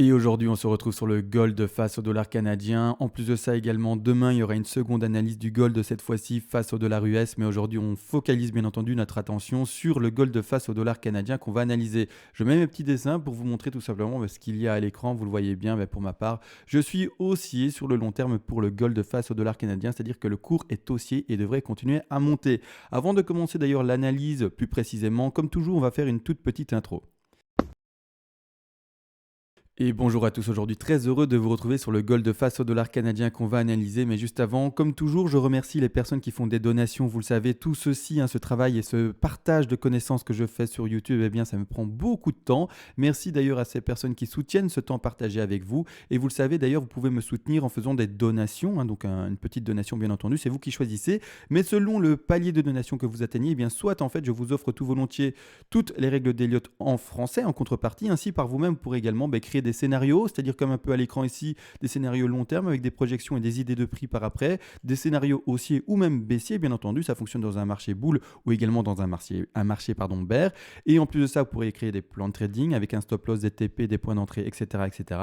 Et aujourd'hui, on se retrouve sur le gold face au dollar canadien. En plus de ça, également, demain, il y aura une seconde analyse du gold, cette fois-ci face au dollar US. Mais aujourd'hui, on focalise bien entendu notre attention sur le gold face au dollar canadien qu'on va analyser. Je mets mes petits dessins pour vous montrer tout simplement ce qu'il y a à l'écran. Vous le voyez bien, mais pour ma part, je suis haussier sur le long terme pour le gold face au dollar canadien, c'est-à-dire que le cours est haussier et devrait continuer à monter. Avant de commencer d'ailleurs l'analyse plus précisément, comme toujours, on va faire une toute petite intro. Et bonjour à tous, aujourd'hui très heureux de vous retrouver sur le gold face au dollar canadien qu'on va analyser. Mais juste avant, comme toujours, je remercie les personnes qui font des donations. Vous le savez, tout ceci, ce travail et ce partage de connaissances que je fais sur YouTube, eh bien ça me prend beaucoup de temps. Merci d'ailleurs à ces personnes qui soutiennent ce temps partagé avec vous. Et vous le savez d'ailleurs, vous pouvez me soutenir en faisant des donations, donc une petite donation bien entendu, c'est vous qui choisissez. Mais selon le palier de donation que vous atteignez, eh bien soit en fait je vous offre tout volontiers toutes les règles d'Elliott en français en contrepartie. Ainsi par vous-même, vous pourrez également créer des scénarios, c'est-à-dire comme un peu à l'écran ici, des scénarios long terme avec des projections et des idées de prix par après, des scénarios haussiers ou même baissiers, bien entendu, ça fonctionne dans un marché boule ou également dans un marché bear. Et en plus de ça, vous pourrez créer des plans de trading avec un stop loss, des TP, des points d'entrée, etc. etc.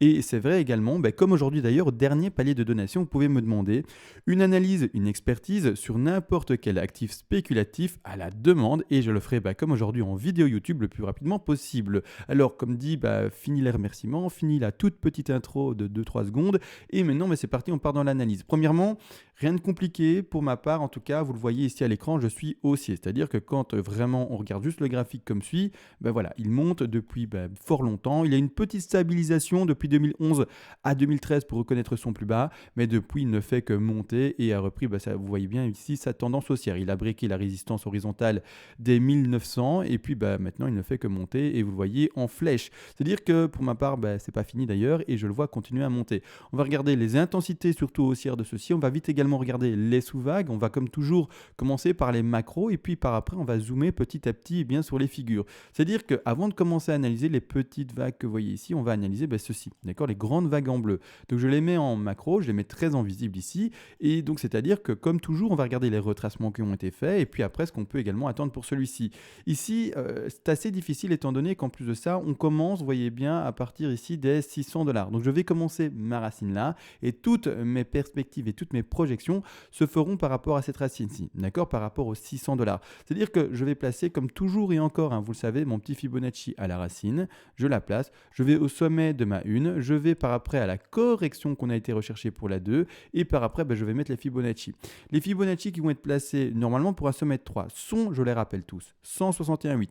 Et c'est vrai également, comme aujourd'hui d'ailleurs, au dernier palier de donation, vous pouvez me demander une analyse, une expertise sur n'importe quel actif spéculatif à la demande et je le ferai comme aujourd'hui en vidéo YouTube le plus rapidement possible. Alors comme dit, fini les remerciements, fini la toute petite intro de 2-3 secondes et maintenant c'est parti, on part dans l'analyse. Premièrement, rien de compliqué pour ma part, en tout cas vous le voyez ici à l'écran, je suis haussier, c'est-à-dire que quand vraiment on regarde juste le graphique comme suit, voilà, il monte depuis fort longtemps, il a une petite stabilisation depuis 2011 à 2013 pour reconnaître son plus bas, mais depuis il ne fait que monter et a repris, ça, vous voyez bien ici, sa tendance haussière. Il a breaké la résistance horizontale des 1900 et puis maintenant il ne fait que monter et vous le voyez en flèche. C'est-à-dire que pour ma part, c'est pas fini d'ailleurs et je le vois continuer à monter. On va regarder les intensités surtout haussières de ceci. On va vite également regarder les sous-vagues. On va comme toujours commencer par les macros et puis par après on va zoomer petit à petit bien sur les figures. C'est-à-dire qu'avant de commencer à analyser les petites vagues que vous voyez ici, on va analyser ceci, d'accord, les grandes vagues en bleu. Donc je les mets en macro, je les mets très en visible ici et donc c'est-à-dire que comme toujours, on va regarder les retracements qui ont été faits et puis après ce qu'on peut également attendre pour celui-ci. Ici, c'est assez difficile étant donné qu'en plus de ça, on commence, vous voyez bien, à partir ici des 600 $. Donc je vais commencer ma racine là et toutes mes perspectives et toutes mes projections se feront par rapport à cette racine-ci, d'accord, par rapport aux 600 $. C'est-à-dire que je vais placer comme toujours et encore, vous le savez, mon petit Fibonacci à la racine, je la place, je vais au sommet de ma 1, je vais par après à la correction qu'on a été recherchée pour la 2 et par après je vais mettre les Fibonacci. Les Fibonacci qui vont être placés normalement pour un sommet de 3 sont, je les rappelle tous, 161,8,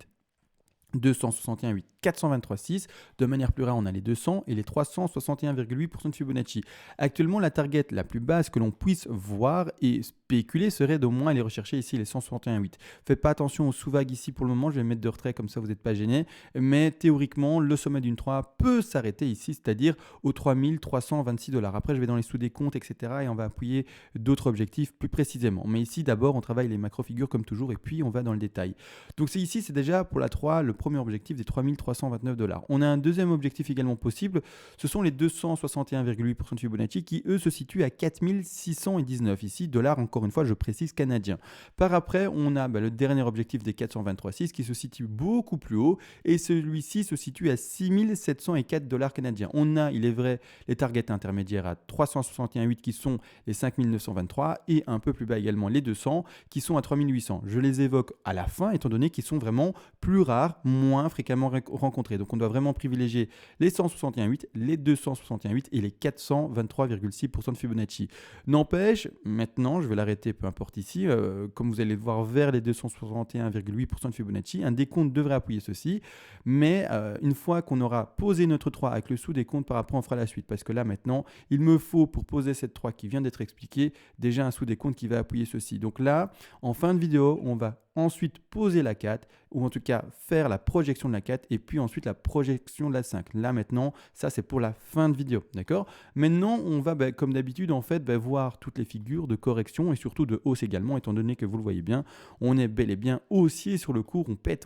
261,8, 423,6. De manière plus rare, on a les 200 et les 361,8% de Fibonacci. Actuellement, la target la plus basse que l'on puisse voir et spéculer serait d'au moins aller rechercher ici les 161,8. Faites pas attention aux sous-vagues ici pour le moment, je vais mettre de retrait comme ça vous n'êtes pas gêné. Mais théoriquement, le sommet d'une 3 peut s'arrêter ici, c'est-à-dire aux 3 326 $. Après, je vais dans les sous-décomptes, etc. et on va appuyer d'autres objectifs plus précisément. Mais ici, d'abord, on travaille les macro-figures comme toujours et puis on va dans le détail. Donc ici, c'est déjà pour la 3, le premier objectif des 3 329 $. On a un deuxième objectif également possible, ce sont les 261,8% de Fibonacci qui eux se situent à 4619 ici, dollars encore une fois je précise canadien. Par après on a le dernier objectif des 423,6 qui se situe beaucoup plus haut et celui-ci se situe à 6704 $ canadiens. On a, il est vrai, les targets intermédiaires à 361,8 qui sont les 5923 et un peu plus bas également les 200 qui sont à 3800. Je les évoque à la fin étant donné qu'ils sont vraiment plus rares, moins fréquemment rencontrés. Donc on doit vraiment privilégier les 161,8, les 261,8 et les 423,6% de Fibonacci. N'empêche, maintenant, je vais l'arrêter, peu importe ici, comme vous allez le voir vers les 261,8% de Fibonacci, un décompte devrait appuyer ceci, mais une fois qu'on aura posé notre 3 avec le sous-décompte, par après on fera la suite, parce que là maintenant, il me faut pour poser cette 3 qui vient d'être expliquée, déjà un sous-décompte qui va appuyer ceci. Donc là, en fin de vidéo, on va ensuite poser la 4, ou en tout cas faire la projection de la 4, et puis ensuite la projection de la 5. Là maintenant, ça c'est pour la fin de vidéo, d'accord? Maintenant, on va comme d'habitude en fait voir toutes les figures de correction et surtout de hausse également, étant donné que vous le voyez bien, on est bel et bien haussier sur le cours, on pète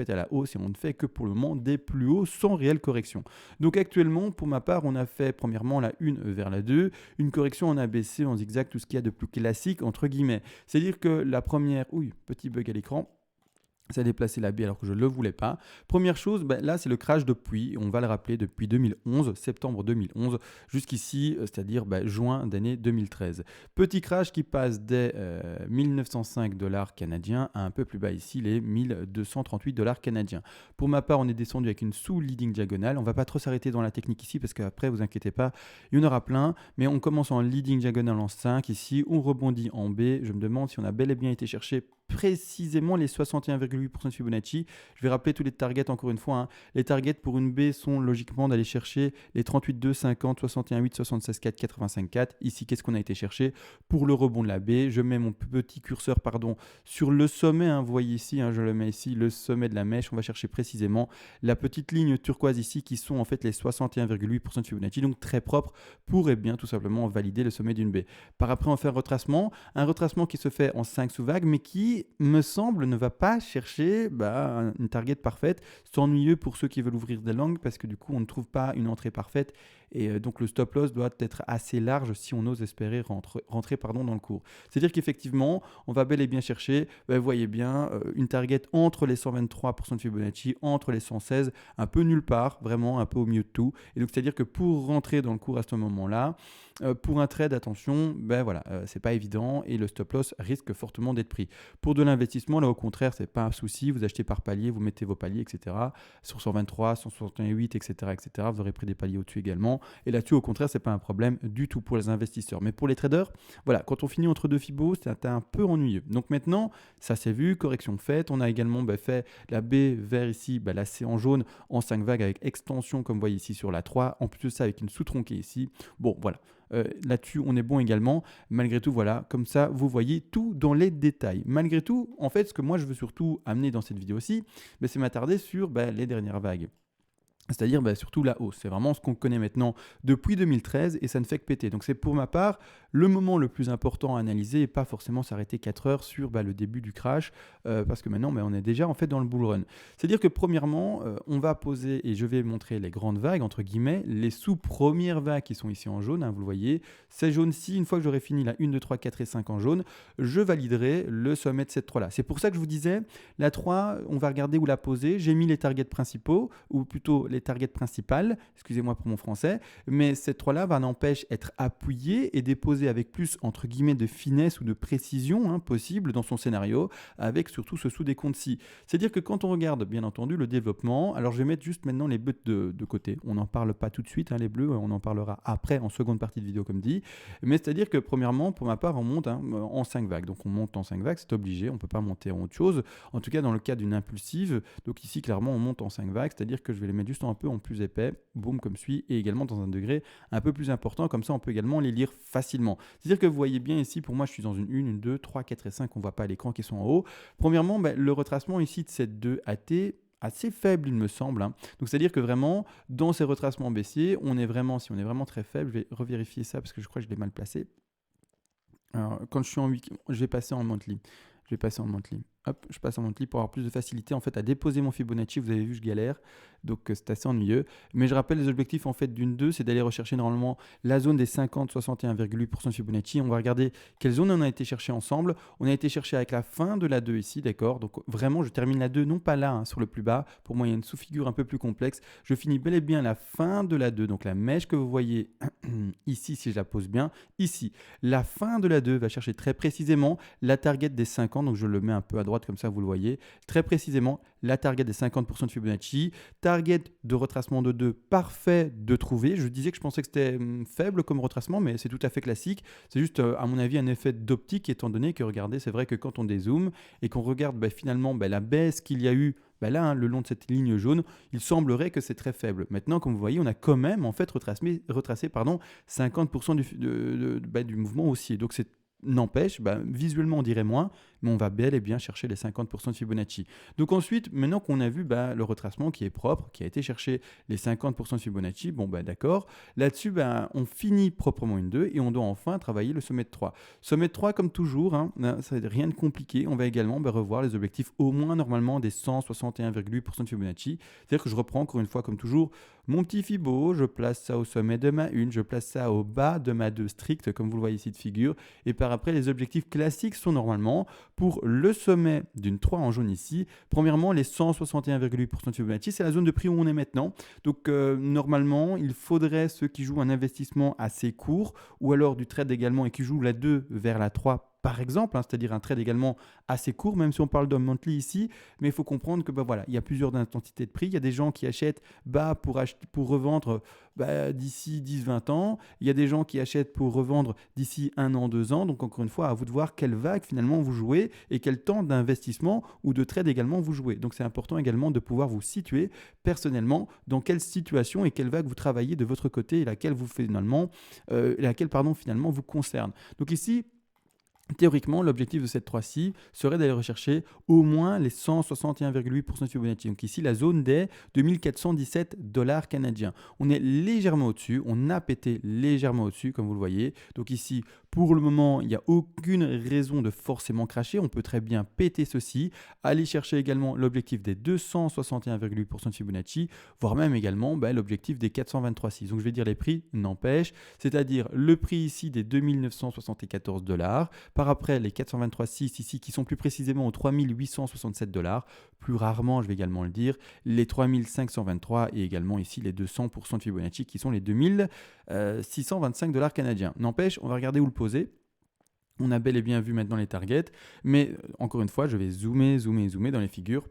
à la hausse et on ne fait que pour le moment des plus hauts sans réelle correction. Donc actuellement, pour ma part, on a fait premièrement la 1 vers la 2, une correction en ABC, en zigzag, tout ce qu'il y a de plus classique entre guillemets. C'est-à-dire que la première, petit bug à l'écran, Ça a déplacé la baie alors que je ne le voulais pas. Première chose, là, c'est le crash depuis, on va le rappeler, depuis 2011, septembre 2011, jusqu'ici, c'est-à-dire juin d'année 2013. Petit crash qui passe des 1905 dollars canadiens à un peu plus bas ici, les 1238 dollars canadiens. Pour ma part, on est descendu avec une sous-leading diagonale. On ne va pas trop s'arrêter dans la technique ici parce qu'après, vous inquiétez pas, il y en aura plein. Mais on commence en leading diagonale en 5 ici, on rebondit en B. Je me demande si on a bel et bien été chercher précisément les 61,8% de Fibonacci. Je vais rappeler tous les targets encore une fois, hein. Les targets pour une B sont logiquement d'aller chercher les 38,2, 50, 61,8, 76,4, 85,4. Ici, qu'est-ce qu'on a été chercher pour le rebond de la B? Je mets mon petit curseur sur le sommet, hein. Vous voyez ici, hein, je le mets ici, le sommet de la mèche. On va chercher précisément la petite ligne turquoise ici qui sont en fait les 61,8% de Fibonacci, donc très propre pour bien tout simplement valider le sommet d'une B. Par après, on fait un retracement qui se fait en 5 sous-vagues, mais qui me semble, ne va pas chercher une target parfaite. C'est ennuyeux pour ceux qui veulent ouvrir des langues parce que du coup, on ne trouve pas une entrée parfaite et donc le stop loss doit être assez large si on ose espérer rentrer dans le cours. C'est-à-dire qu'effectivement, on va bel et bien chercher, vous voyez bien, une target entre les 123% de Fibonacci, entre les 116, un peu nulle part, vraiment un peu au milieu de tout. Et donc, c'est-à-dire que pour rentrer dans le cours à ce moment-là, pour un trade, attention, c'est pas évident et le stop loss risque fortement d'être pris. Pour de l'investissement, là au contraire, c'est pas un souci, vous achetez par palier, vous mettez vos paliers, etc. Sur 123, 168, etc., vous aurez pris des paliers au-dessus également. Et là-dessus, au contraire, c'est pas un problème du tout pour les investisseurs. Mais pour les traders, voilà, quand on finit entre deux fibos, c'est un peu ennuyeux. Donc maintenant, ça s'est vu, correction faite. On a également fait la B vers ici, la C en jaune, en 5 vagues avec extension, comme vous voyez ici sur la 3. En plus de ça, avec une sous-tronquée ici. Bon, voilà. Là-dessus, on est bon également. Malgré tout, voilà, comme ça, vous voyez tout dans les détails. Malgré tout, en fait, ce que moi, je veux surtout amener dans cette vidéo-ci, c'est m'attarder sur les dernières vagues. C'est-à-dire surtout la hausse. C'est vraiment ce qu'on connaît maintenant depuis 2013 et ça ne fait que péter. Donc c'est pour ma part le moment le plus important à analyser et pas forcément s'arrêter 4 heures sur le début du crash parce que maintenant on est déjà en fait dans le bull run. C'est-à-dire que premièrement, on va poser et je vais montrer les grandes vagues, entre guillemets, les sous-premières vagues qui sont ici en jaune, hein, vous le voyez. Ces jaunes-ci, une fois que j'aurai fini la 1, 2, 3, 4 et 5 en jaune, je validerai le sommet de cette 3-là. C'est pour ça que je vous disais, la 3, on va regarder où la poser. J'ai mis les targets principaux, ou plutôt les targets principales, excusez-moi pour mon français, mais cette 3-là n'empêche être appuyée et déposée avec plus, entre guillemets, de finesse ou de précision possible dans son scénario, avec surtout ce sous-décompte-ci. C'est-à-dire que quand on regarde, bien entendu, le développement, alors je vais mettre juste maintenant les buts de côté. On n'en parle pas tout de suite, les bleus, on en parlera après, en seconde partie de vidéo, comme dit. Mais c'est-à-dire que, premièrement, pour ma part, on monte en 5 vagues. Donc on monte en 5 vagues, c'est obligé, on ne peut pas monter en autre chose. En tout cas, dans le cas d'une impulsive, donc ici, clairement, on monte en 5 vagues, c'est-à-dire que je vais les mettre juste un peu en plus épais, boum, comme suit, et également dans un degré un peu plus important, comme ça on peut également les lire facilement. C'est-à-dire que vous voyez bien ici, pour moi je suis dans une 2, 3, 4 et 5, on ne voit pas à l'écran qui sont en haut. Premièrement, le retracement ici de cette 2 AT, assez faible il me semble, hein. Donc c'est à dire que vraiment dans ces retracements baissiers si on est vraiment très faible, je vais revérifier ça parce que je crois que je l'ai mal placé. Alors quand je suis en week, je vais passer en monthly. Hop, je passe en monthly pour avoir plus de facilité en fait à déposer mon Fibonacci. Vous avez vu, je galère, donc c'est assez ennuyeux. Mais je rappelle les objectifs en fait d'une 2, c'est d'aller rechercher normalement la zone des 50, 61,8% de Fibonacci. On va regarder quelle zone on a été chercher ensemble. On a été chercher avec la fin de la 2 ici, d'accord. Donc vraiment, je termine la 2, non pas là, sur le plus bas. Pour moi, il y a une sous-figure un peu plus complexe. Je finis bel et bien la fin de la 2, donc la mèche que vous voyez ici, si je la pose bien, ici. La fin de la 2 va chercher très précisément la target des 50, donc je le mets un peu à droite comme ça vous le voyez, très précisément la target des 50% de Fibonacci, target de retracement de 2 parfait de trouver. Je disais que je pensais que c'était faible comme retracement, mais c'est tout à fait classique. C'est juste à mon avis un effet d'optique étant donné que regardez, c'est vrai que quand on dézoome et qu'on regarde finalement la baisse qu'il y a eu là, le long de cette ligne jaune, il semblerait que c'est très faible. Maintenant, comme vous voyez, on a quand même en fait retracé 50% du mouvement haussier. Donc c'est n'empêche, visuellement on dirait moins, mais on va bel et bien chercher les 50% de Fibonacci. Donc ensuite, maintenant qu'on a vu le retracement qui est propre, qui a été chercher les 50% de Fibonacci, d'accord, là-dessus, on finit proprement une 2 et on doit enfin travailler le sommet de 3. Sommet de 3, comme toujours, ça n'a rien de compliqué, on va également revoir les objectifs au moins normalement des 161,8% de Fibonacci. C'est-à-dire que je reprends encore une fois, comme toujours, mon petit Fibo, je place ça au sommet de ma 1, je place ça au bas de ma 2 stricte, comme vous le voyez ici de figure, et par après, les objectifs classiques sont normalement Pour le sommet d'une 3 en jaune ici, premièrement, les 161,8% de Fibonacci, c'est la zone de prix où on est maintenant. Donc normalement, il faudrait ceux qui jouent un investissement assez court ou alors du trade également et qui jouent la 2 vers la 3 par exemple, c'est-à-dire un trade également assez court, même si on parle d'un monthly ici, mais il faut comprendre que voilà, il y a plusieurs intensités de prix. Il y a des gens qui achètent bas pour revendre d'ici 10-20 ans. Il y a des gens qui achètent pour revendre d'ici 1 an, 2 ans. Donc encore une fois, à vous de voir quelle vague finalement vous jouez et quel temps d'investissement ou de trade également vous jouez. Donc c'est important également de pouvoir vous situer personnellement dans quelle situation et quelle vague vous travaillez de votre côté et laquelle finalement vous concerne. Donc ici, théoriquement, l'objectif de cette 3-ci serait d'aller rechercher au moins les 161,8% de Fibonacci. Donc ici, la zone des 2417 dollars canadiens. On est légèrement au-dessus, on a pété légèrement au-dessus, comme vous le voyez. Donc ici, pour le moment, il n'y a aucune raison de forcément cracher. On peut très bien péter ceci, aller chercher également l'objectif des 261,8% de Fibonacci, voire même également l'objectif des 423,6. Donc je vais dire les prix, n'empêche, c'est-à-dire le prix ici des 2974 dollars, par après les 423,6 ici qui sont plus précisément aux 3867 dollars, plus rarement je vais également le dire, les 3523 et également ici les 200% de Fibonacci qui sont les 2625 dollars canadiens. N'empêche, on va regarder où le poser. On a bel et bien vu maintenant les targets, mais encore une fois, je vais zoomer dans les figures.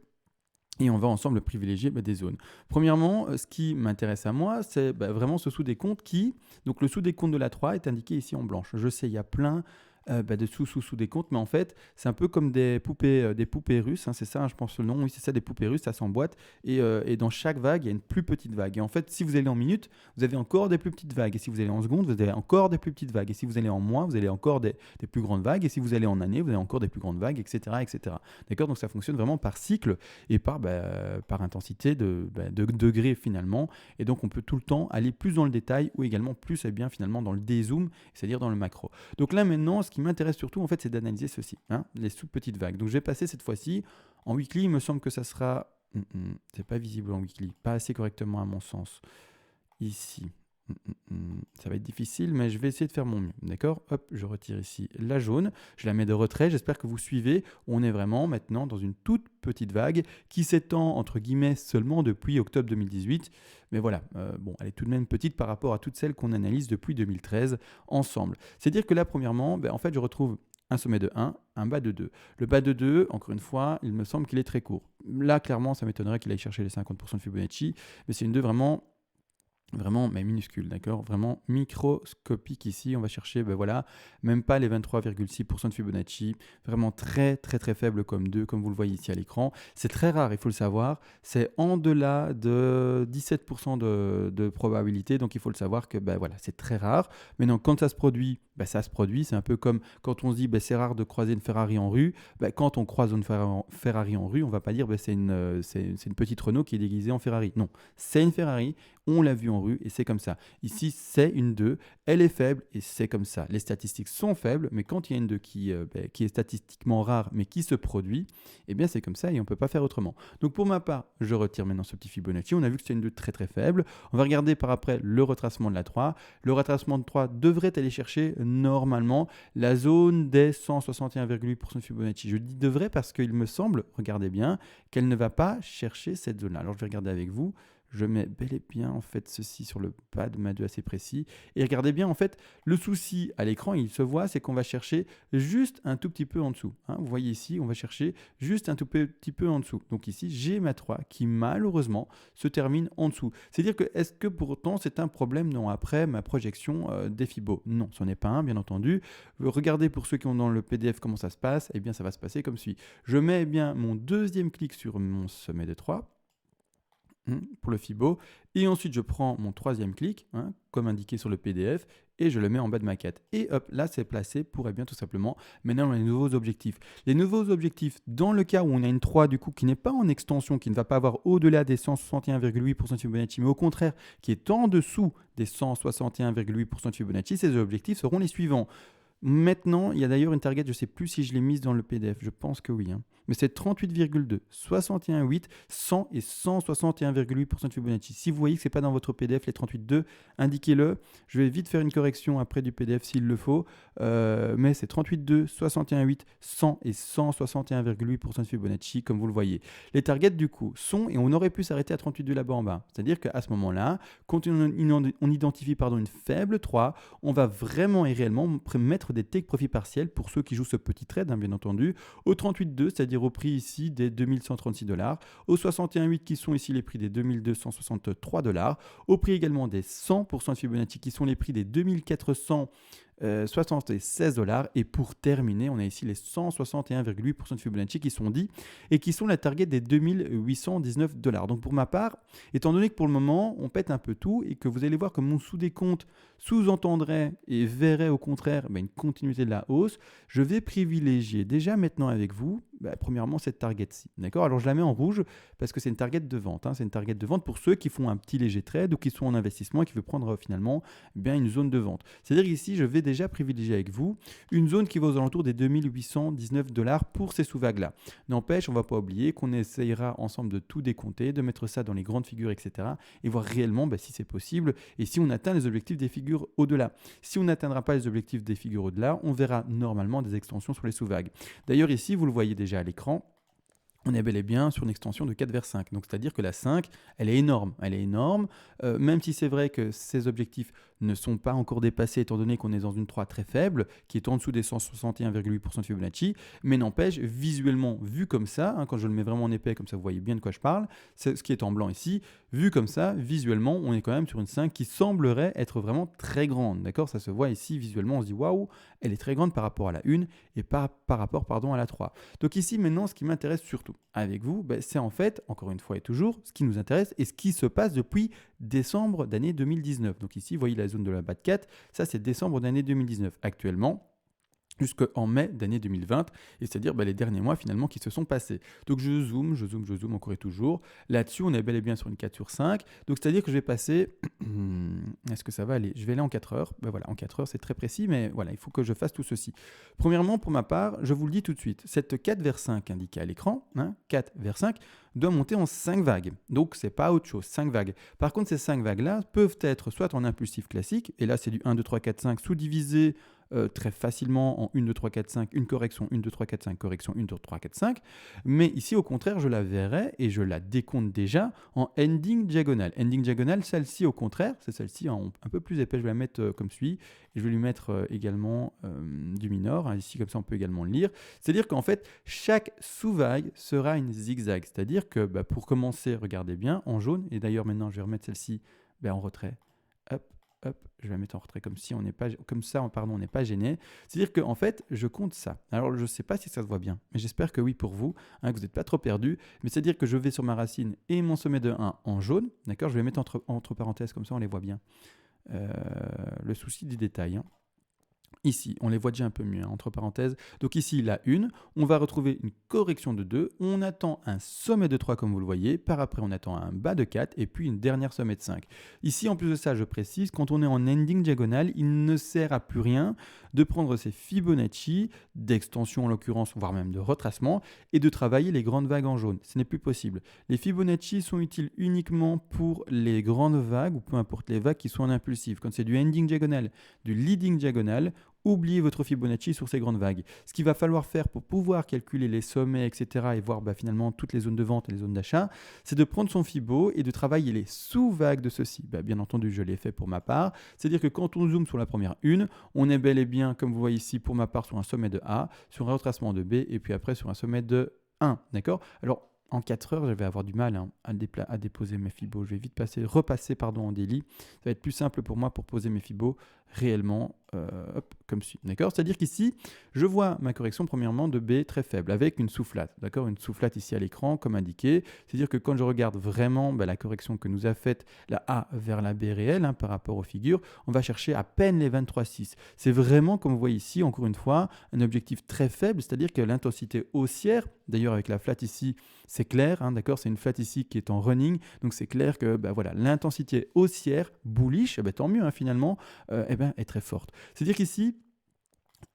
Et on va ensemble privilégier des zones. Premièrement, ce qui m'intéresse à moi, c'est vraiment ce sous-décompte qui... Donc le sous-décompte de la 3 est indiqué ici en blanche. Je sais, il y a plein de sous-décomptes, mais en fait, c'est un peu comme des poupées russes. C'est ça, je pense le nom. Oui, c'est ça, des poupées russes, ça s'emboîte. Et dans chaque vague, il y a une plus petite vague. Et en fait, si vous allez en minutes, vous avez encore des plus petites vagues. Et si vous allez en secondes, vous avez encore des plus petites vagues. Et si vous allez en mois, vous avez encore des plus grandes vagues. Et si vous allez en années, vous avez encore des plus grandes vagues, etc. etc. D'accord? Donc ça fonctionne vraiment par cycle et par intensité de degrés finalement. Et donc on peut tout le temps aller plus dans le détail ou également plus finalement dans le dézoom, c'est-à-dire dans le macro. Donc là maintenant, ce qui m'intéresse surtout en fait, c'est d'analyser ceci, les sous-petites vagues. Donc je vais passer cette fois-ci en weekly. Il me semble que ça sera... c'est pas visible en weekly, pas assez correctement à mon sens. Ici. Ça va être difficile, mais je vais essayer de faire mon mieux. D'accord? Hop, je retire ici la jaune. Je la mets de retrait. J'espère que vous suivez. On est vraiment maintenant dans une toute petite vague qui s'étend entre guillemets seulement depuis octobre 2018. Mais voilà, elle est tout de même petite par rapport à toutes celles qu'on analyse depuis 2013 ensemble. C'est-à-dire que là, premièrement, en fait, je retrouve un sommet de 1, un bas de 2. Le bas de 2, encore une fois, il me semble qu'il est très court. Là, clairement, ça m'étonnerait qu'il aille chercher les 50% de Fibonacci, mais c'est une 2 vraiment mais minuscule, d'accord? Vraiment microscopique ici. On va chercher, même pas les 23,6% de Fibonacci. Vraiment très, très, très faible comme 2, comme vous le voyez ici à l'écran. C'est très rare, il faut le savoir. C'est en delà de 17% de probabilité. Donc, il faut le savoir que, c'est très rare. Maintenant, quand ça se produit, ça se produit. C'est un peu comme quand on se dit, c'est rare de croiser une Ferrari en rue. Quand on croise une Ferrari en rue, on ne va pas dire, c'est une petite Renault qui est déguisée en Ferrari. Non, c'est une Ferrari. On l'a vu en rue et c'est comme ça. Ici, c'est une 2, elle est faible et c'est comme ça. Les statistiques sont faibles, mais quand il y a une 2 qui est statistiquement rare, mais qui se produit, c'est comme ça et on ne peut pas faire autrement. Donc pour ma part, je retire maintenant ce petit Fibonacci. On a vu que c'est une 2 très très faible. On va regarder par après le retracement de la 3. Le retracement de 3 devrait aller chercher normalement la zone des 161,8% de Fibonacci. Je dis devrait parce qu'il me semble, regardez bien, qu'elle ne va pas chercher cette zone-là. Alors je vais regarder avec vous. Je mets bel et bien en fait ceci sur le bas de ma 2 assez précis. Et regardez bien en fait, le souci à l'écran, il se voit, c'est qu'on va chercher juste un tout petit peu en dessous. Vous voyez ici, on va chercher juste un tout petit peu en dessous. Donc ici, j'ai ma 3 qui malheureusement se termine en dessous. C'est-à-dire que est-ce que pour autant c'est un problème non après ma projection des Fibos? Non, ce n'est pas un, bien entendu. Regardez pour ceux qui ont dans le PDF comment ça se passe. Ça va se passer comme suit. Je mets mon deuxième clic sur mon sommet de 3. Pour le Fibo, et ensuite je prends mon troisième clic, comme indiqué sur le PDF, et je le mets en bas de ma quête. Et hop, là c'est placé pour tout simplement maintenant les nouveaux objectifs. Les nouveaux objectifs, dans le cas où on a une 3 du coup qui n'est pas en extension, qui ne va pas avoir au-delà des 161,8% de Fibonacci, mais au contraire qui est en dessous des 161,8% de Fibonacci, ces objectifs seront les suivants. Maintenant, il y a d'ailleurs une target, je ne sais plus si je l'ai mise dans le PDF, je pense que oui, hein. Mais c'est 38,2, 61,8, 100 et 161,8% de Fibonacci. Si vous voyez que ce n'est pas dans votre PDF, les 38,2, indiquez-le. Je vais vite faire une correction après du PDF s'il le faut. Mais c'est 38,2, 61,8, 100 et 161,8% de Fibonacci, comme vous le voyez. Les targets, du coup, sont, et on aurait pu s'arrêter à 38,2 là-bas en bas. C'est-à-dire qu'à ce moment-là, quand on identifie une faible 3, on va vraiment et réellement mettre des take profit partiels pour ceux qui jouent ce petit trade, hein, bien entendu, au 38,2, c'est-à-dire au prix ici des 2136$, au 61,8 qui sont ici les prix des 2263$, au prix également des 100% de Fibonacci qui sont les prix des 2476$. Et pour terminer, on a ici les 161,8% de Fibonacci qui sont dits et qui sont la target des 2819$. Donc pour ma part, étant donné que pour le moment, on pète un peu tout et que vous allez voir que mon sous-décompte sous-entendrait et verrait au contraire une continuité de la hausse, je vais privilégier déjà maintenant avec vous, premièrement, cette target-ci. D'accord ? Alors je la mets en rouge parce que c'est une target de vente. Hein. C'est une target de vente pour ceux qui font un petit léger trade ou qui sont en investissement et qui veulent prendre finalement une zone de vente. C'est-à-dire qu'ici, je vais déjà privilégier avec vous une zone qui va aux alentours des 2819$ pour ces sous-vagues-là. N'empêche, on ne va pas oublier qu'on essayera ensemble de tout décompter, de mettre ça dans les grandes figures, etc. et voir réellement si c'est possible et si on atteint les objectifs des figures au-delà. Si on n'atteindra pas les objectifs des figures au-delà, on verra normalement des extensions sur les sous-vagues. D'ailleurs, ici, vous le voyez déjà à l'écran, on est bel et bien sur une extension de 4 vers 5. Donc, c'est-à-dire que la 5, elle est énorme. Elle est énorme, même si c'est vrai que ces objectifs ne sont pas encore dépassés, étant donné qu'on est dans une 3 très faible, qui est en dessous des 161,8% de Fibonacci. Mais n'empêche, visuellement, vu comme ça, hein, quand je le mets vraiment en épais, comme ça vous voyez bien de quoi je parle, c'est ce qui est en blanc ici, vu comme ça, visuellement, on est quand même sur une 5 qui semblerait être vraiment très grande. D'accord ? Ça se voit ici, visuellement, on se dit waouh, elle est très grande par rapport à la 1 et par rapport à la 3. Donc ici, maintenant, ce qui m'intéresse surtout avec vous, c'est en fait, encore une fois et toujours, ce qui nous intéresse et ce qui se passe depuis décembre d'année 2019. Donc ici, vous voyez la zone de la BAT 4, ça c'est décembre d'année 2019. Actuellement, jusqu'en mai d'année 2020, et c'est-à-dire les derniers mois finalement qui se sont passés. Donc je zoome encore et toujours. Là-dessus, on est bel et bien sur une 4 sur 5. Donc c'est-à-dire que je vais passer... Est-ce que ça va aller ? Je vais aller en 4 heures. Voilà, en 4 heures, c'est très précis, mais voilà, il faut que je fasse tout ceci. Premièrement, pour ma part, je vous le dis tout de suite, cette 4 vers 5 indiquée à l'écran, 4 vers 5, doit monter en 5 vagues. Donc, c'est pas autre chose, 5 vagues. Par contre, ces 5 vagues-là peuvent être soit en impulsif classique, et là, c'est du 1, 2, 3, 4, 5 sous-divisé très facilement en 1, 2, 3, 4, 5, une correction, 1, 2, 3, 4, 5, correction, 1, 2, 3, 4, 5. Mais ici, au contraire, je la verrai et je la décompte déjà en ending diagonale. Ending diagonale, celle-ci, au contraire, c'est celle-ci un peu plus épais. Je vais la mettre comme suit. Et je vais lui mettre également du minor. Hein, ici, comme ça, on peut également le lire. C'est-à-dire qu'en fait, chaque sous-vague sera une zigzag. C'est-à-dire que pour commencer, regardez bien, en jaune, et d'ailleurs maintenant, je vais remettre celle-ci en retrait. Hop, je vais la mettre en retrait comme si on n'est pas, on n'est pas gêné. C'est-à-dire qu'en fait, je compte ça. Alors, je ne sais pas si ça se voit bien, mais j'espère que oui pour vous, que vous n'êtes pas trop perdu. Mais c'est-à-dire que je vais sur ma racine et mon sommet de 1 en jaune, d'accord ? Je vais mettre entre parenthèses, comme ça on les voit bien. Le souci du détail, hein. Ici, on les voit déjà un peu mieux, entre parenthèses. Donc ici, la 1, on va retrouver une correction de 2, on attend un sommet de 3 comme vous le voyez, par après on attend un bas de 4 et puis une dernière sommet de 5. Ici, en plus de ça, je précise, quand on est en ending diagonale, il ne sert à plus rien de prendre ces Fibonacci, d'extension en l'occurrence, voire même de retracement, et de travailler les grandes vagues en jaune. Ce n'est plus possible. Les Fibonacci sont utiles uniquement pour les grandes vagues, ou peu importe les vagues qui sont en impulsif. Quand c'est du ending diagonal, du leading diagonal, oubliez votre Fibonacci sur ces grandes vagues. Ce qu'il va falloir faire pour pouvoir calculer les sommets, etc. et voir finalement toutes les zones de vente et les zones d'achat, c'est de prendre son Fibo et de travailler les sous-vagues de ceci. Bien entendu, je l'ai fait pour ma part. C'est-à-dire que quand on zoome sur la première une, on est bel et bien, comme vous voyez ici, pour ma part, sur un sommet de A, sur un retracement de B et puis après sur un sommet de 1. D'accord ? Alors, en 4 heures, je vais avoir du mal à déposer mes fibos. Je vais vite repasser en daily. Ça va être plus simple pour moi pour poser mes fibos réellement comme suit. D'accord ? C'est-à-dire qu'ici, je vois ma correction premièrement de B très faible avec une sous-flat. D'accord ? Une sous-flat ici à l'écran comme indiqué. C'est-à-dire que quand je regarde vraiment la correction que nous a faite la A vers la B réelle par rapport aux figures, on va chercher à peine les 23,6. C'est vraiment, comme vous voyez ici, encore une fois, un objectif très faible. C'est-à-dire que l'intensité haussière, d'ailleurs avec la flat ici, c'est clair, d'accord, c'est une flat ici qui est en running, donc c'est clair que l'intensité haussière bullish, tant mieux finalement, est très forte. C'est-à-dire qu'ici,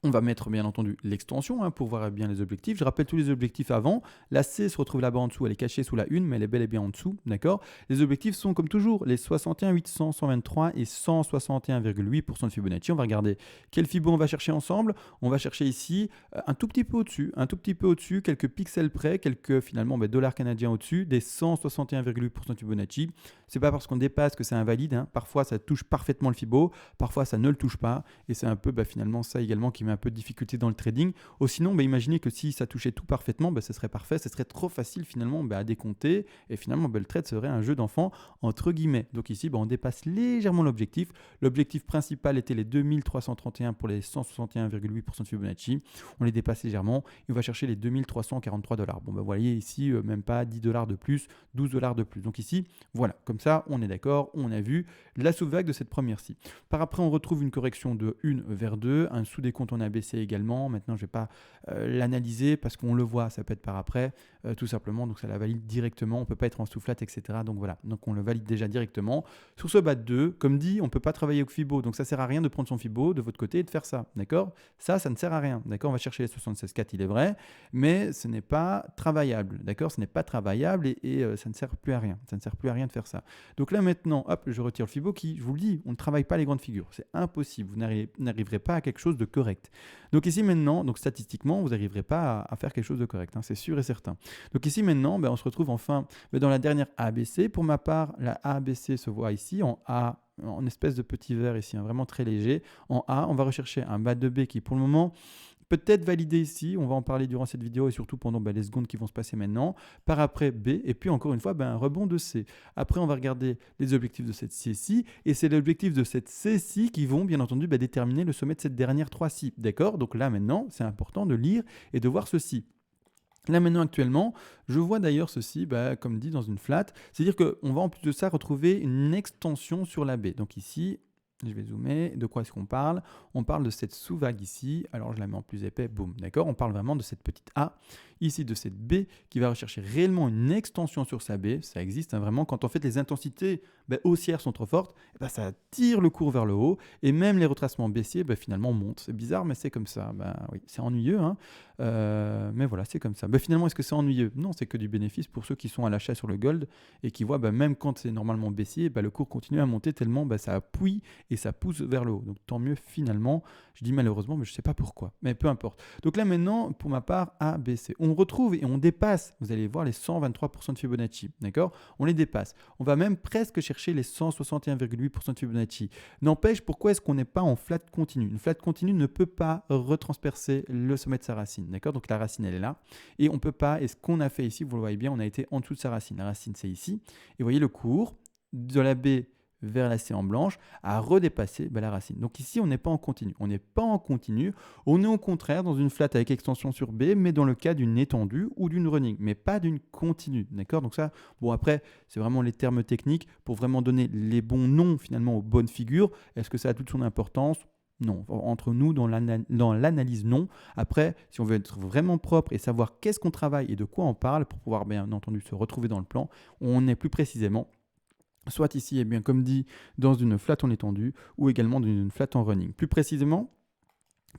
On va mettre bien entendu l'extension pour voir bien les objectifs. Je rappelle tous les objectifs avant. La C se retrouve là-bas en dessous, elle est cachée sous la 1, mais elle est bel et bien en dessous, d'accord. Les objectifs sont comme toujours les 61, 800, 123 et 161,8% de Fibonacci. On va regarder quel Fibo on va chercher ensemble. On va chercher ici un tout petit peu au-dessus, quelques pixels près, quelques finalement dollars canadiens au-dessus des 161,8% de Fibonacci. C'est pas parce qu'on dépasse que c'est invalide. Parfois ça touche parfaitement le Fibo, parfois ça ne le touche pas, et c'est un peu finalement ça également qui met un peu de difficulté dans le trading. Ou sinon, imaginez que si ça touchait tout parfaitement, ce serait parfait, ce serait trop facile finalement à décompter, et finalement le trade serait un jeu d'enfant entre guillemets. Donc ici, on dépasse légèrement l'objectif. L'objectif principal était les 2331 pour les 161,8% de Fibonacci. On les dépasse légèrement et on va chercher les 2343 dollars. Vous voyez ici, même pas 10 dollars de plus, 12 dollars de plus. Donc ici, voilà, comme ça, on est d'accord, on a vu la sous-vague de cette première-ci. Par après, on retrouve une correction de 1 vers 2, un sous-décompte on a baissé également. Maintenant, je ne vais pas l'analyser parce qu'on le voit, ça peut être par après, tout simplement. Donc, ça la valide directement. On ne peut pas être en sous-flat, etc. Donc, voilà. Donc, on le valide déjà directement. Sur ce BAT2, comme dit, on ne peut pas travailler au Fibo. Donc, ça ne sert à rien de prendre son Fibo de votre côté et de faire ça. D'accord ? Ça ne sert à rien. D'accord ? On va chercher les 76,4, il est vrai. Mais ce n'est pas travaillable. D'accord ? Ce n'est pas travaillable et ça ne sert plus à rien. Ça ne sert plus à rien de faire ça. Donc, là, maintenant, hop, je retire le Fibo qui, je vous le dis, on ne travaille pas les grandes figures. C'est impossible. Vous n'arriverez pas à quelque chose de correct. Donc ici maintenant, donc statistiquement, vous n'arriverez pas à faire quelque chose de correct, c'est sûr et certain. Donc ici maintenant, on se retrouve enfin dans la dernière ABC. Pour ma part, la ABC se voit ici en A, en espèce de petit vert ici, vraiment très léger. En A, on va rechercher un bas de B qui pour le moment peut-être validé ici, on va en parler durant cette vidéo et surtout pendant les secondes qui vont se passer maintenant. Par après B, et puis encore une fois, un rebond de C. Après, on va regarder les objectifs de cette C-ci, et c'est l'objectif de cette C-ci qui vont bien entendu déterminer le sommet de cette dernière 3-ci. D'accord ? Donc là maintenant, c'est important de lire et de voir ceci. Là maintenant actuellement, je vois d'ailleurs ceci, comme dit dans une flat, c'est-à-dire qu'on va en plus de ça retrouver une extension sur la baie. Donc ici, je vais zoomer, de quoi est-ce qu'on parle ? On parle de cette sous-vague ici, alors je la mets en plus épais, boum, d'accord ? On parle vraiment de cette petite A, ici de cette B, qui va rechercher réellement une extension sur sa B, ça existe vraiment, quand en fait les intensités haussières sont trop fortes, ça tire le cours vers le haut, et même les retracements baissiers finalement montent. C'est bizarre, mais c'est comme ça, oui, c'est ennuyeux, mais voilà, c'est comme ça. Finalement, est-ce que c'est ennuyeux ? Non, c'est que du bénéfice pour ceux qui sont à l'achat sur le gold, et qui voient même quand c'est normalement baissier, le cours continue à monter tellement ça appuie et ça pousse vers le haut. Donc tant mieux finalement, je dis malheureusement, mais je ne sais pas pourquoi, mais peu importe. Donc là maintenant, pour ma part, A, B, C. On retrouve et on dépasse, vous allez voir les 123% de Fibonacci, d'accord ? On les dépasse. On va même presque chercher les 161,8% de Fibonacci. N'empêche, pourquoi est-ce qu'on n'est pas en flat continu ? Une flat continue ne peut pas retranspercer le sommet de sa racine, d'accord ? Donc la racine, elle est là, et on ne peut pas, et ce qu'on a fait ici, vous le voyez bien, on a été en dessous de sa racine. La racine, c'est ici, et vous voyez le cours de la B vers la C en blanche, à redépasser la racine. Donc ici, on n'est pas en continu. On n'est pas en continu. On est au contraire dans une flat avec extension sur B, mais dans le cas d'une étendue ou d'une running, mais pas d'une continue. D'accord ? Donc ça, après, c'est vraiment les termes techniques pour vraiment donner les bons noms finalement aux bonnes figures. Est-ce que ça a toute son importance ? Non. Entre nous, dans l'analyse, non. Après, si on veut être vraiment propre et savoir qu'est-ce qu'on travaille et de quoi on parle pour pouvoir bien entendu se retrouver dans le plan, on est plus précisément soit ici, comme dit, dans une flat en étendue ou également dans une flat en running. Plus précisément,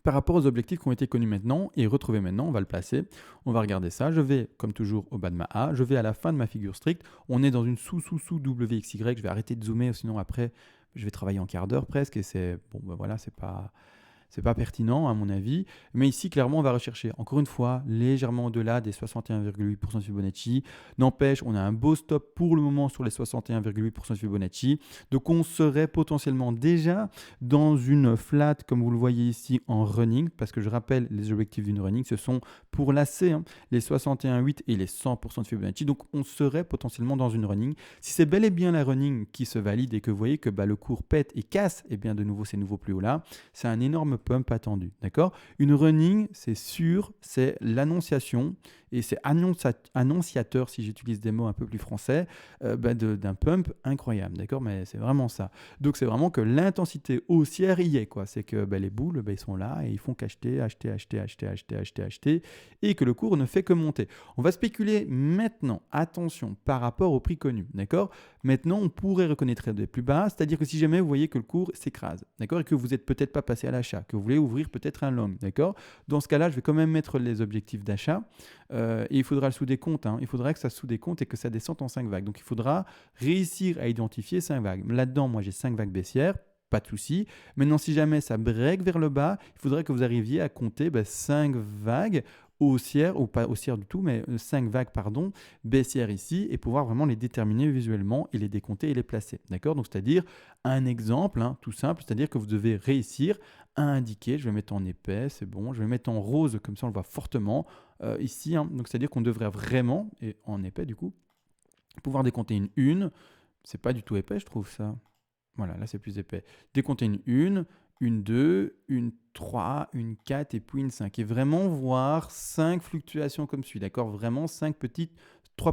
par rapport aux objectifs qui ont été connus maintenant et retrouvés maintenant, on va le placer. On va regarder ça. Je vais, comme toujours, au bas de ma A. Je vais à la fin de ma figure stricte. On est dans une sous WXY. Je vais arrêter de zoomer, sinon après, je vais travailler en quart d'heure presque. Et c'est, voilà, c'est pas pertinent à mon avis, mais ici clairement on va rechercher encore une fois légèrement au-delà des 61,8% de Fibonacci. N'empêche, on a un beau stop pour le moment sur les 61,8% de Fibonacci, donc on serait potentiellement déjà dans une flat comme vous le voyez ici en running, parce que je rappelle les objectifs d'une running, ce sont pour la C, les 61,8 et les 100% de Fibonacci, donc on serait potentiellement dans une running. Si c'est bel et bien la running qui se valide et que vous voyez que le cours pète et casse, et bien de nouveau ces nouveaux plus hauts là, c'est un énorme pump attendu, d'accord ? Une running, c'est sûr, c'est l'annonciation et c'est annonciateur, si j'utilise des mots un peu plus français, d'un pump incroyable, d'accord ? Mais c'est vraiment ça. Donc c'est vraiment que l'intensité haussière y est, quoi. C'est que les boules, ils sont là et ils font qu'acheter, acheter, et que le cours ne fait que monter. On va spéculer maintenant, attention, par rapport au prix connu, d'accord ? Maintenant, on pourrait reconnaître des plus bas, c'est-à-dire que si jamais vous voyez que le cours s'écrase, d'accord ? Et que vous n'êtes peut-être pas passé à l'achat, que vous voulez ouvrir peut-être un long, d'accord? Dans ce cas-là, je vais quand même mettre les objectifs d'achat et il faudra le sous-décompte, hein. Il faudra que ça sous-décompte et que ça descende en 5 vagues. Donc, il faudra réussir à identifier 5 vagues. Là-dedans, moi, j'ai 5 vagues baissières. Pas de souci. Maintenant, si jamais ça break vers le bas, il faudrait que vous arriviez à compter 5 vagues haussières, ou pas haussières du tout, mais 5 vagues, pardon, baissières ici, et pouvoir vraiment les déterminer visuellement et les décompter et les placer. D'accord? Donc, c'est-à-dire un exemple, hein, tout simple, c'est-à-dire que vous devez réussir à indiquer, je vais mettre en épais, c'est bon, je vais mettre en rose, comme ça on le voit fortement ici, hein. Donc, c'est-à-dire qu'on devrait vraiment, et en épais du coup, pouvoir décompter une 1. C'est pas du tout épais, je trouve ça. Voilà, là c'est plus épais. Décompter une 2, une 3, une 4 et puis une 5. Et vraiment voir 5 fluctuations comme suit, d'accord? Vraiment 3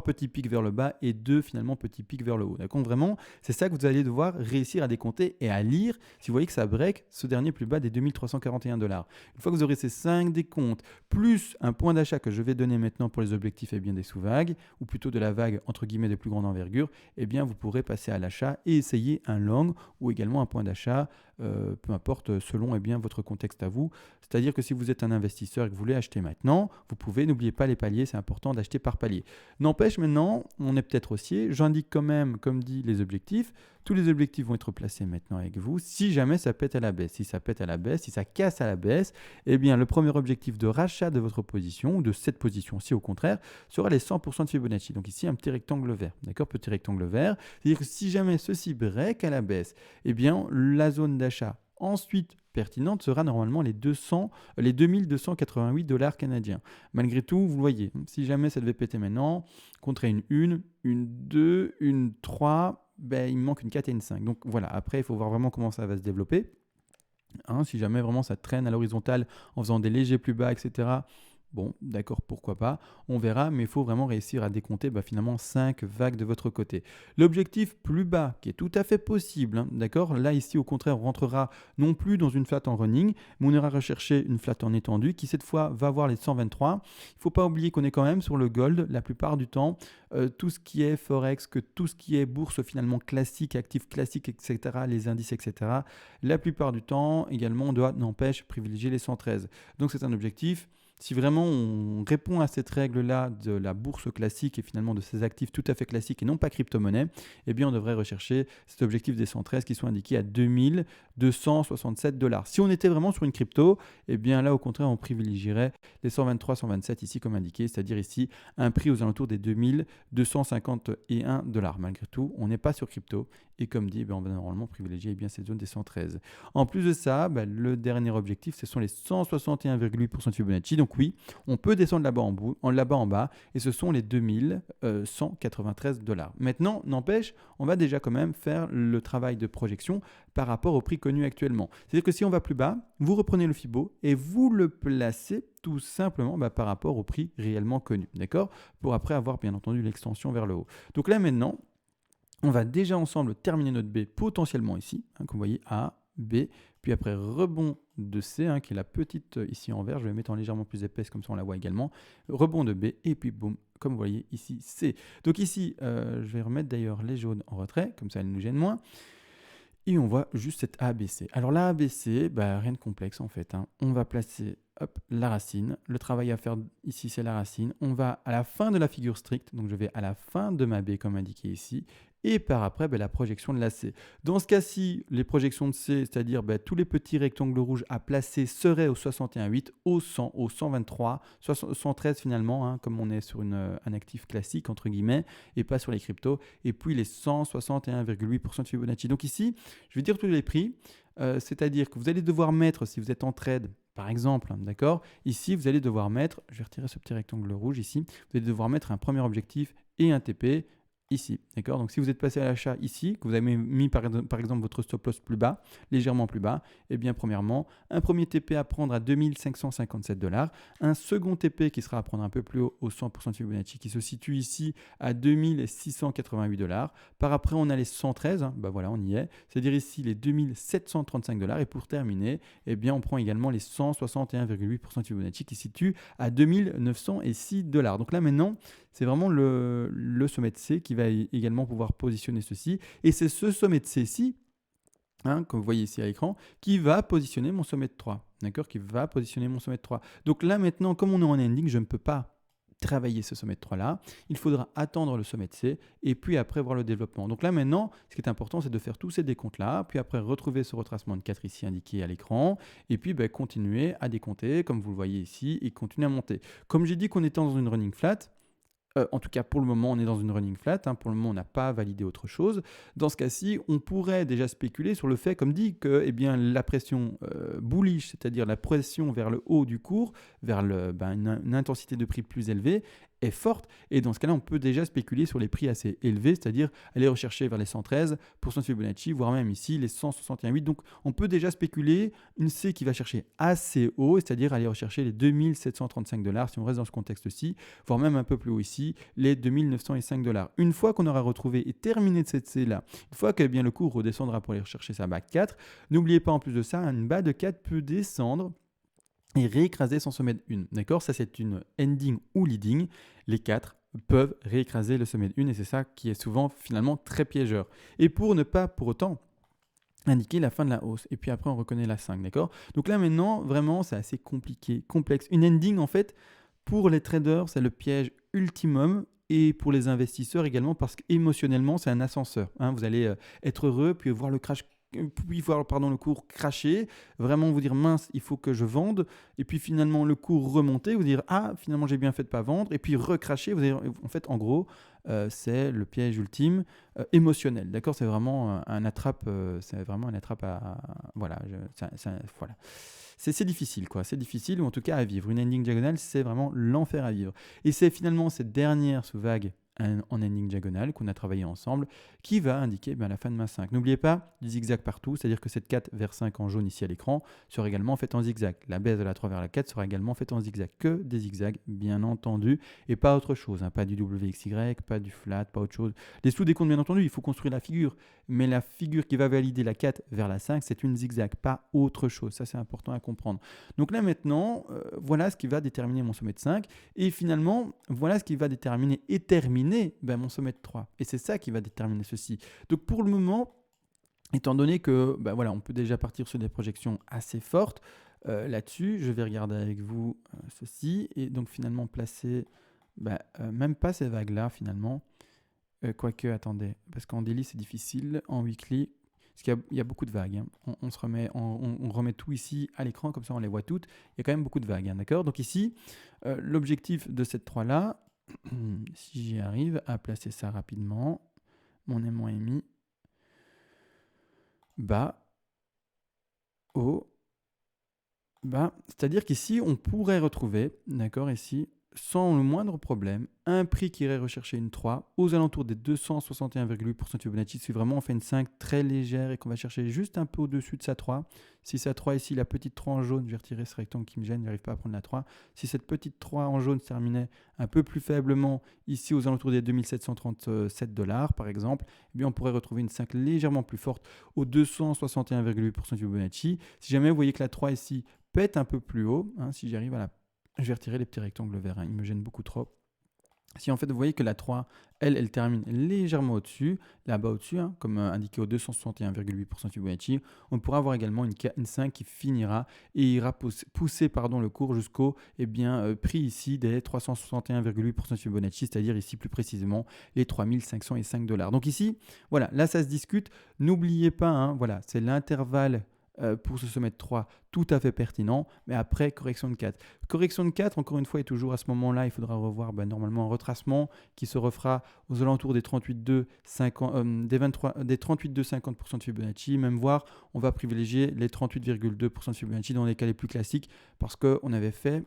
petits pics vers le bas et 2 finalement petits pics vers le haut. D'accord? Vraiment, c'est ça que vous allez devoir réussir à décompter et à lire si vous voyez que ça break ce dernier plus bas des 2341 dollars. Une fois que vous aurez ces 5 décomptes, plus un point d'achat que je vais donner maintenant pour les objectifs et bien des sous-vagues, ou plutôt de la vague entre guillemets de plus grande envergure, eh bien vous pourrez passer à l'achat et essayer un long ou également un point d'achat, peu importe selon bien votre contexte à vous. C'est-à-dire que si vous êtes un investisseur et que vous voulez acheter maintenant, vous pouvez, n'oubliez pas les paliers, c'est important d'acheter par palier. N'empêche maintenant, on est peut-être haussier, j'indique quand même, comme dit, les objectifs. Tous les objectifs vont être placés maintenant avec vous. Si jamais ça pète à la baisse, si ça pète à la baisse, si ça casse à la baisse, eh bien le premier objectif de rachat de votre position, ou de cette position-ci au contraire, sera les 100% de Fibonacci. Donc ici, un petit rectangle vert, d'accord, petit rectangle vert. C'est-à-dire que si jamais ceci break à la baisse, eh bien la zone d'achat ensuite pertinente sera normalement les 2288 dollars canadiens. Malgré tout, vous le voyez, si jamais ça devait péter maintenant, contre une 1, une 2, une 3, il me manque une 4 et une 5. Donc voilà, après, il faut voir vraiment comment ça va se développer. Hein, si jamais vraiment ça traîne à l'horizontale en faisant des légers plus bas, etc., bon, d'accord, pourquoi pas, on verra, mais il faut vraiment réussir à décompter finalement 5 vagues de votre côté. L'objectif plus bas, qui est tout à fait possible, hein, d'accord, là ici au contraire, on rentrera non plus dans une flat en running, mais on ira rechercher une flat en étendue qui cette fois va avoir les 123. Il ne faut pas oublier qu'on est quand même sur le gold la plupart du temps. Tout ce qui est forex, que tout ce qui est bourse finalement classique, actifs classiques, etc., les indices, etc., la plupart du temps également on doit, n'empêche, privilégier les 113. Donc c'est un objectif. Si vraiment on répond à cette règle-là de la bourse classique et finalement de ces actifs tout à fait classiques et non pas crypto-monnaie, eh bien on devrait rechercher cet objectif des 113 qui sont indiqués à 2267 dollars. Si on était vraiment sur une crypto, eh bien là au contraire on privilégierait les 123, 127 ici comme indiqué, c'est-à-dire ici un prix aux alentours des 2251 dollars. Malgré tout, on n'est pas sur crypto et comme dit, on va normalement privilégier bien cette zone des 113. En plus de ça, le dernier objectif, ce sont les 161,8% de Fibonacci. Donc oui, on peut descendre là-bas en bas et ce sont les 2193 dollars. Maintenant, n'empêche, on va déjà quand même faire le travail de projection par rapport au prix connu actuellement. C'est-à-dire que si on va plus bas, vous reprenez le Fibo et vous le placez tout simplement par rapport au prix réellement connu, d'accord? Pour après avoir bien entendu l'extension vers le haut. Donc là maintenant, on va déjà ensemble terminer notre B potentiellement ici, hein, comme vous voyez, A, B, puis après rebond de C, hein, qui est la petite ici en vert, je vais mettre en légèrement plus épaisse, comme ça on la voit également, rebond de B, et puis boum, comme vous voyez ici, C. Donc ici, je vais remettre d'ailleurs les jaunes en retrait, comme ça elles nous gênent moins, et on voit juste cette ABC. Alors la ABC, rien de complexe en fait, hein. On va placer la racine. Le travail à faire ici, c'est la racine. On va à la fin de la figure stricte, donc je vais à la fin de ma B comme indiqué ici, et par après la projection de la C. Dans ce cas-ci, les projections de C, c'est-à-dire tous les petits rectangles rouges à placer seraient au 61,8, au 100, au 123, 113 finalement, hein, comme on est sur un actif classique entre guillemets, et pas sur les cryptos, et puis les 161,8% de Fibonacci. Donc ici, je vais dire tous les prix, c'est-à-dire que vous allez devoir mettre, si vous êtes en trade, par exemple, hein, d'accord, ici vous allez devoir mettre, je vais retirer ce petit rectangle rouge ici, vous allez devoir mettre un premier objectif et un TP ici, d'accord. Donc si vous êtes passé à l'achat ici, que vous avez mis par exemple votre stop loss plus bas, légèrement plus bas, eh bien premièrement, un premier TP à prendre à 2557 dollars, un second TP qui sera à prendre un peu plus haut au 100% de Fibonacci qui se situe ici à 2688 dollars. Par après, on a les 113, hein, voilà, on y est, c'est-à-dire ici les 2735 dollars. Et pour terminer, eh bien on prend également les 161,8% de Fibonacci qui se situe à 2906 dollars. Donc là maintenant, c'est vraiment le sommet de C qui va également pouvoir positionner ceci. Et c'est ce sommet de C-ci hein, comme vous voyez ici à l'écran, qui va positionner mon sommet de 3. D'accord? Qui va positionner mon sommet de 3. Donc là maintenant, comme on est en ending, je ne peux pas travailler ce sommet de 3 là. Il faudra attendre le sommet de C et puis après voir le développement. Donc là maintenant, ce qui est important, c'est de faire tous ces décomptes là, puis après retrouver ce retracement de 4 ici indiqué à l'écran, et puis continuer à décompter comme vous le voyez ici et continuer à monter. Comme j'ai dit qu'on était dans une running flat, en tout cas, pour le moment, on est dans une running flat. Hein, pour le moment, on n'a pas validé autre chose. Dans ce cas-ci, on pourrait déjà spéculer sur le fait, comme dit, que eh bien, la pression bullish, c'est-à-dire la pression vers le haut du cours, vers une intensité de prix plus élevée, est forte. Et dans ce cas-là, on peut déjà spéculer sur les prix assez élevés, c'est-à-dire aller rechercher vers les 113% de Fibonacci, voire même ici les 161,8. Donc, on peut déjà spéculer une C qui va chercher assez haut, c'est-à-dire aller rechercher les 2735 $, si on reste dans ce contexte-ci, voire même un peu plus haut ici, les 2905 $. Une fois qu'on aura retrouvé et terminé de cette C-là, une fois que bien, le cours redescendra pour aller rechercher sa BA 4, n'oubliez pas en plus de ça, une BA de 4 peut descendre et réécraser son sommet de 1. D'accord? Ça, c'est une ending ou leading. Les 4 peuvent réécraser le sommet de 1 et c'est ça qui est souvent finalement très piégeur. Et pour ne pas pour autant indiquer la fin de la hausse. Et puis après, on reconnaît la 5. D'accord? Donc là, maintenant, vraiment, c'est assez compliqué, complexe. Une ending, en fait, pour les traders, c'est le piège ultimum. Et pour les investisseurs également, parce qu'émotionnellement, c'est un ascenseur. Hein. Vous allez être heureux, puis voir le crash le cours cracher, vraiment vous dire mince, il faut que je vende, et puis finalement le cours remonter, vous dire ah, finalement j'ai bien fait de pas vendre, et puis recracher, vous dire en fait en gros c'est le piège ultime émotionnel, d'accord, c'est vraiment un attrape, voilà, voilà. C'est difficile, quoi. C'est difficile, ou en tout cas à vivre. Une ending diagonale, c'est vraiment l'enfer à vivre. Et c'est finalement cette dernière sous-vague en ending diagonale qu'on a travaillé ensemble qui va indiquer la fin de ma 5. N'oubliez pas du zigzag partout, c'est-à-dire que cette 4 vers 5 en jaune ici à l'écran sera également faite en zigzag. La baisse de la 3 vers la 4 sera également faite en zigzag. Que des zigzags, bien entendu, et pas autre chose. Hein. Pas du WXY, pas du flat, pas autre chose. Les sous-décomptes, bien entendu, il faut construire la figure. Mais la figure qui va valider la 4 vers la 5, c'est une zigzag, pas autre chose. Ça, c'est important à comprendre. Donc là, maintenant, voilà ce qui va déterminer mon sommet de 5. Et finalement, voilà ce qui va déterminer et terminer mon sommet de 3. Et c'est ça qui va déterminer ceci. Donc pour le moment, étant donné que voilà, on peut déjà partir sur des projections assez fortes là-dessus, je vais regarder avec vous ceci et donc finalement placer même pas ces vagues-là finalement. Quoique, attendez, parce qu'en daily c'est difficile, en weekly, parce qu'il y a beaucoup de vagues. Hein. On remet tout ici à l'écran, comme ça on les voit toutes. Il y a quand même beaucoup de vagues, hein, d'accord? Donc ici, l'objectif de cette 3-là, si j'y arrive à placer ça rapidement, mon aimant est mis bas, haut, bas. C'est-à-dire qu'ici, on pourrait retrouver, d'accord, ici, sans le moindre problème, un prix qui irait rechercher une 3 aux alentours des 261,8% de Fibonacci. Si vraiment on fait une 5 très légère et qu'on va chercher juste un peu au-dessus de sa 3, si sa 3 ici, la petite 3 en jaune, je vais retirer ce rectangle qui me gêne, je n'arrive pas à prendre la 3. Si cette petite 3 en jaune se terminait un peu plus faiblement ici aux alentours des 2737 $, par exemple, eh bien on pourrait retrouver une 5 légèrement plus forte aux 261,8% de Fibonacci. Si jamais vous voyez que la 3 ici pète un peu plus haut, hein, si j'arrive à la... Je vais retirer les petits rectangles verts, hein, ils me gênent beaucoup trop. Si en fait vous voyez que la 3, elle termine légèrement au-dessus, là-bas au-dessus, hein, comme indiqué au 261,8% Fibonacci, on pourra avoir également une 5 qui finira et ira pousser le cours jusqu'au prix ici des 361,8% Fibonacci, c'est-à-dire ici plus précisément les 3505 $. Donc ici, voilà, là ça se discute. N'oubliez pas, hein, voilà, c'est l'intervalle pour ce sommet de 3 tout à fait pertinent, mais après correction de 4. Correction de 4, encore une fois, et toujours à ce moment-là, il faudra revoir normalement un retracement qui se refera aux alentours des 38,2-50% de Fibonacci, même voire on va privilégier les 38,2% de Fibonacci dans les cas les plus classiques parce qu'on avait fait,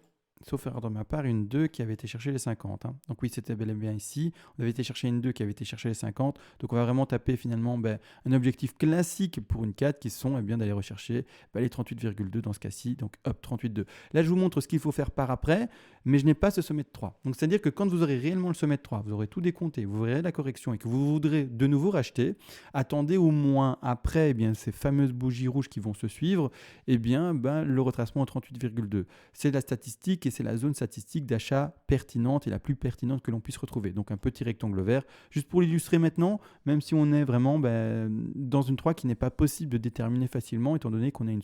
sauf erreur de ma part, une 2 qui avait été chercher les 50. Hein. Donc oui, c'était bel et bien ici. On avait été chercher une 2 qui avait été chercher les 50. Donc on va vraiment taper finalement un objectif classique pour une 4 qui sont d'aller rechercher les 38,2 dans ce cas-ci. Donc hop, 38,2. Là, je vous montre ce qu'il faut faire par après, mais je n'ai pas ce sommet de 3. Donc c'est-à-dire que quand vous aurez réellement le sommet de 3, vous aurez tout décompté, vous verrez la correction et que vous voudrez de nouveau racheter, attendez au moins après ces fameuses bougies rouges qui vont se suivre, le retracement à 38,2. C'est la statistique et c'est la zone statistique d'achat pertinente et la plus pertinente que l'on puisse retrouver. Donc un petit rectangle vert. Juste pour l'illustrer maintenant, même si on est vraiment dans une 3 qui n'est pas possible de déterminer facilement étant donné qu'on a une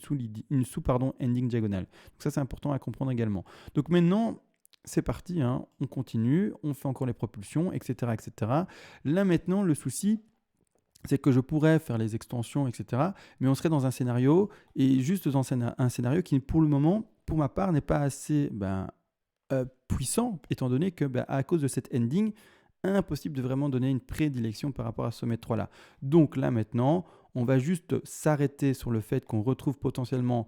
ending diagonale. Donc ça c'est important à comprendre également. Donc maintenant, c'est parti, hein, on continue, on fait encore les propulsions, etc., etc. Là maintenant, le souci, c'est que je pourrais faire les extensions, etc. Mais on serait dans un scénario, et juste dans un scénario qui, pour le moment, pour ma part, n'est pas assez puissant, étant donné que, à cause de cette ending, impossible de vraiment donner une prédilection par rapport à ce sommet de 3 là. Donc là maintenant, on va juste s'arrêter sur le fait qu'on retrouve potentiellement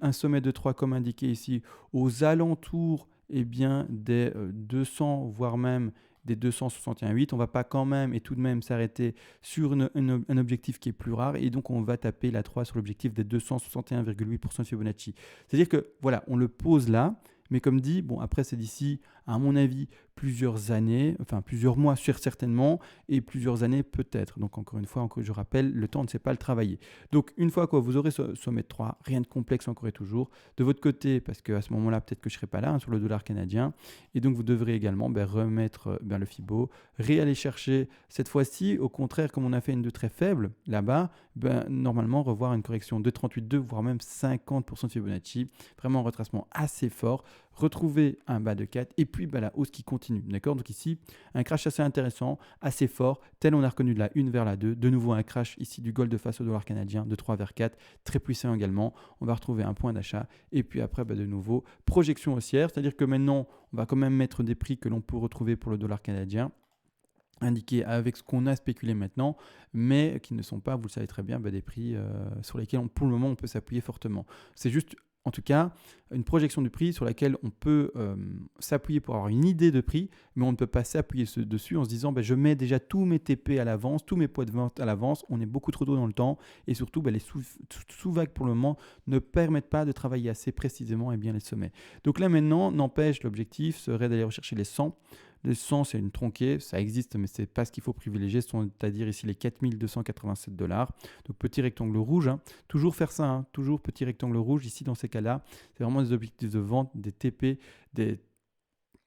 un sommet de 3 comme indiqué ici, aux alentours des 200, voire même des 261,8. On ne va pas quand même et tout de même s'arrêter sur un objectif qui est plus rare, et donc on va taper la 3 sur l'objectif des 261,8% de Fibonacci. C'est-à-dire que voilà, on le pose là, mais comme dit, bon après c'est d'ici, à mon avis, plusieurs années, enfin plusieurs mois certainement, et plusieurs années peut-être. Donc encore une fois, je rappelle, le temps on ne sait pas le travailler. Donc une fois que vous aurez ce sommet de 3, rien de complexe encore et toujours. De votre côté, parce qu'à ce moment-là, peut-être que je ne serai pas là, hein, sur le dollar canadien, et donc vous devrez également remettre le Fibo, réaller chercher cette fois-ci, au contraire, comme on a fait une de très faible là-bas, normalement revoir une correction de 38,2, voire même 50% de Fibonacci, vraiment un retracement assez fort, retrouver un bas de 4, et puis la hausse qui continue, d'accord? Donc ici, un crash assez intéressant, assez fort, tel on a reconnu de la 1 vers la 2, de nouveau un crash ici du gold face au dollar canadien, de 3 vers 4, très puissant également, on va retrouver un point d'achat, et puis après, de nouveau, projection haussière, c'est-à-dire que maintenant, on va quand même mettre des prix que l'on peut retrouver pour le dollar canadien, indiqués avec ce qu'on a spéculé maintenant, mais qui ne sont pas, vous le savez très bien, des prix sur lesquels pour le moment on peut s'appuyer fortement. C'est juste, en tout cas, une projection du prix sur laquelle on peut s'appuyer pour avoir une idée de prix, mais on ne peut pas s'appuyer dessus en se disant je mets déjà tous mes TP à l'avance, tous mes poids de vente à l'avance, on est beaucoup trop tôt dans le temps, et surtout les sous-vagues pour le moment ne permettent pas de travailler assez précisément les sommets. Donc là maintenant, n'empêche, l'objectif serait d'aller rechercher les 100. Les 100, c'est une tronquée, ça existe, mais ce n'est pas ce qu'il faut privilégier, c'est-à-dire ici les 4287 $. Donc petit rectangle rouge, hein. Toujours faire ça, hein. Toujours petit rectangle rouge, ici dans ces cas-là, c'est vraiment des objectifs de vente, des TP,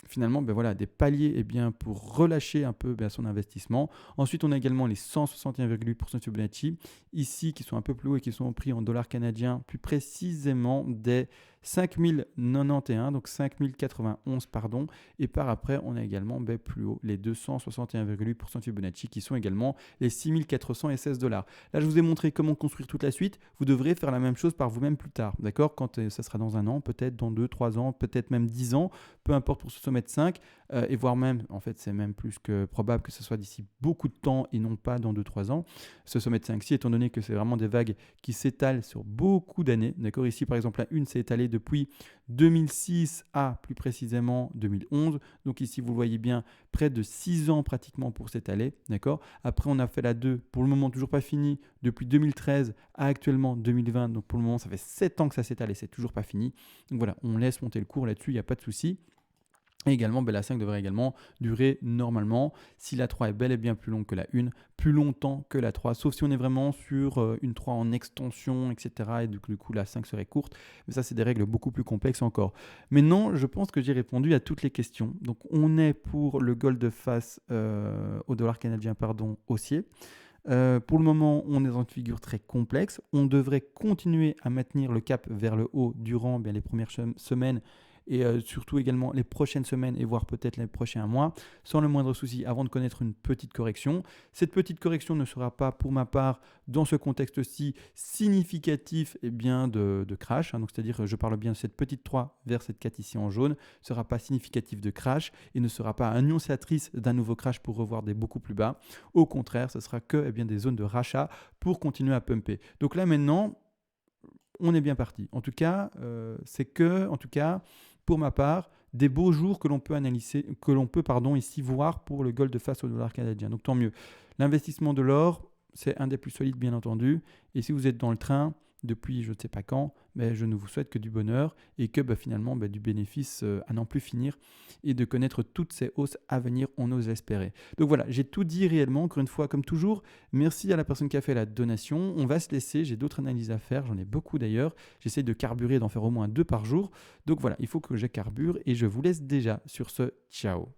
finalement des paliers pour relâcher un peu son investissement. Ensuite, on a également les 161,8% de Fibonacci, ici qui sont un peu plus hauts et qui sont pris en dollars canadiens, plus précisément des 5091, donc 5091, pardon, et par après, on a également plus haut les 261,8% de Fibonacci qui sont également les 6416 $. Là, je vous ai montré comment construire toute la suite. Vous devrez faire la même chose par vous-même plus tard, d'accord? Quand ça sera dans un an, peut-être dans 2, 3 ans, peut-être même 10 ans, peu importe pour ce sommet de 5, et voire même, en fait, c'est même plus que probable que ce soit d'ici beaucoup de temps et non pas dans 2-3 ans, ce sommet de 5-ci, étant donné que c'est vraiment des vagues qui s'étalent sur beaucoup d'années, d'accord? Ici, par exemple, la une s'est étalée depuis 2006 à plus précisément 2011. Donc ici, vous le voyez bien, près de 6 ans pratiquement pour s'étaler, d'accord? Après, on a fait la 2, pour le moment toujours pas fini, depuis 2013 à actuellement 2020. Donc pour le moment, ça fait 7 ans que ça s'étale et c'est toujours pas fini. Donc voilà, on laisse monter le cours là-dessus, il n'y a pas de souci. Et également, la 5 devrait également durer normalement, si la 3 est bel et bien plus longue que la 1, plus longtemps que la 3, sauf si on est vraiment sur une 3 en extension, etc. Et du coup, la 5 serait courte. Mais ça, c'est des règles beaucoup plus complexes encore. Maintenant, je pense que j'ai répondu à toutes les questions. Donc, on est pour le gold face au dollar canadien, haussier. Pour le moment, on est dans une figure très complexe. On devrait continuer à maintenir le cap vers le haut durant les premières semaines, et surtout également les prochaines semaines et voire peut-être les prochains mois, sans le moindre souci, avant de connaître une petite correction. Cette petite correction ne sera pas, pour ma part, dans ce contexte-ci, significatif de crash. Donc c'est-à-dire, je parle bien de cette petite 3 vers cette 4 ici en jaune, ne sera pas significatif de crash et ne sera pas annonciatrice d'un nouveau crash pour revoir des beaucoup plus bas. Au contraire, ce sera que des zones de rachat pour continuer à pumper. Donc là maintenant, on est bien parti. En tout cas, pour ma part, des beaux jours que l'on peut analyser, ici voir pour le gold face au dollar canadien. Donc tant mieux. L'investissement de l'or, c'est un des plus solides bien entendu. Et si vous êtes dans le train, depuis je ne sais pas quand, mais je ne vous souhaite que du bonheur et que finalement du bénéfice à n'en plus finir et de connaître toutes ces hausses à venir, on ose l'espérer. Donc voilà, j'ai tout dit réellement, encore une fois, comme toujours. Merci à la personne qui a fait la donation. On va se laisser, j'ai d'autres analyses à faire, j'en ai beaucoup d'ailleurs. J'essaye de carburer, d'en faire au moins 2 par jour. Donc voilà, il faut que je carbure et je vous laisse déjà sur ce ciao.